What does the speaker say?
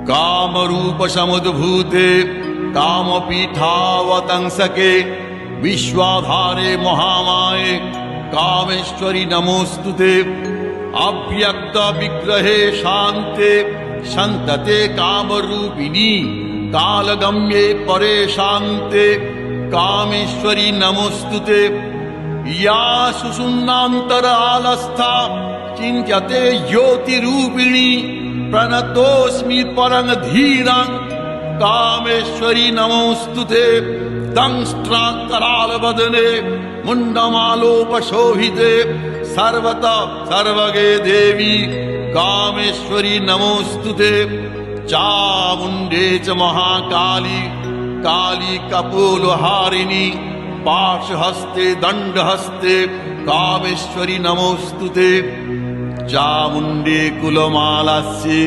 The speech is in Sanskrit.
कामरूप समुद्भूते कामपीठावतंसके विश्वाधारे महामाये कामेश्वरी नमोस्तुते। अव्यक्त विग्रहे शान्ते संतते कामरूपिणी कालगम्ये परे शान्ते कामेश्वरी नमोस्तुते। या सुषुम्नान्तरालस्था चिन्त्यते ज्योतिरूपिणी प्रणतोऽस्मि परं धीरं कामेश्वरी नमोस्तुते। दंष्ट्राकरालवदने मुण्डमालोपशोभिते सर्वतः सर्वगे देवी कामेश्वरी नमोस्तुते। चामुण्डे च महाकाली काली कपोलहारिणी पाशहस्ते दण्डहस्ते कामेश्वरी नमोस्तुते। चामुण्डे कुलमालास्ये